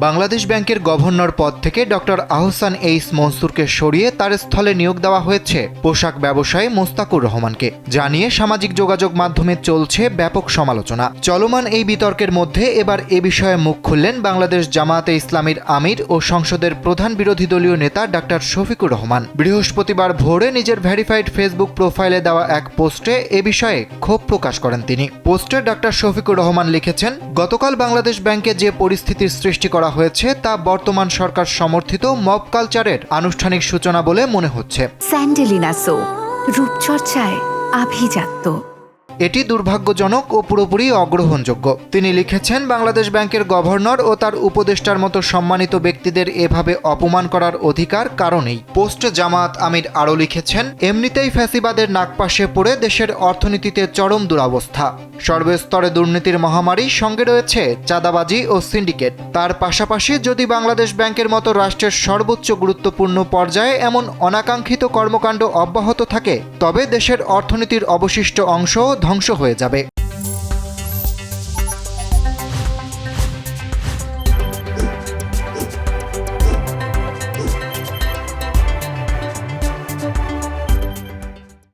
বাংলাদেশ ব্যাংকের গভর্নর পদ থেকে ডক্টর আহসান এইস মনসুরকে সরিয়ে তার স্থলে নিয়োগ দেওয়া হয়েছে পোশাক ব্যবসায়ী মোস্তাকুর রহমানকে, জানিয়ে সামাজিক যোগাযোগ মাধ্যমে চলছে ব্যাপক সমালোচনা। চলমান এই বিতর্কের মধ্যে এবার এ বিষয়ে মুখ খুললেন বাংলাদেশ জামায়াতে ইসলামীর আমির ও সংসদের প্রধান বিরোধী দলীয় নেতা ডাক্তার শফিকুর রহমান। বৃহস্পতিবার ভোরে নিজের ভেরিফাইড ফেসবুক প্রোফাইলে দেওয়া এক পোস্টে এ বিষয়ে ক্ষোভ প্রকাশ করেন তিনি। পোস্টে ডাক্তার শফিকুর রহমান লিখেছেন, গতকাল বাংলাদেশ ব্যাংকে যে পরিস্থিতির সৃষ্টি করা হয়েছে তা বর্তমান সরকার সমর্থিত মব কালচারের আনুষ্ঠানিক সূচনা বলে মনে হচ্ছে। স্যান্ডেলিনা সো, রূপচর্চায় আভিজাত্য। এটি দুর্ভাগ্যজনক ও পুরোপুরি অগ্রহণযোগ্য। তিনি লিখেছেন, বাংলাদেশ ব্যাংকের গভর্নর ও তার উপদেষ্টার মতো সম্মানিত ব্যক্তিদের এভাবে অপমান করার অধিকার কারণেই। পোস্টে জামায়াত আমির আরও লিখেছেন, এমনিতেই ফ্যাসিবাদের নাগপাশে পড়ে দেশের অর্থনীতিতে চরম দুরবস্থা। সর্বস্তরে দুর্নীতির মহামারী, সঙ্গে রয়েছে চাঁদাবাজি ও সিন্ডিকেট। তার পাশাপাশি যদি বাংলাদেশ ব্যাংকের মতো রাষ্ট্রের সর্বোচ্চ গুরুত্বপূর্ণ পর্যায়ে এমন অনাকাঙ্ক্ষিত কর্মকাণ্ড অব্যাহত থাকে, তবে দেশের অর্থনীতির অবশিষ্ট অংশ ধ্বংস হয়ে যাবে।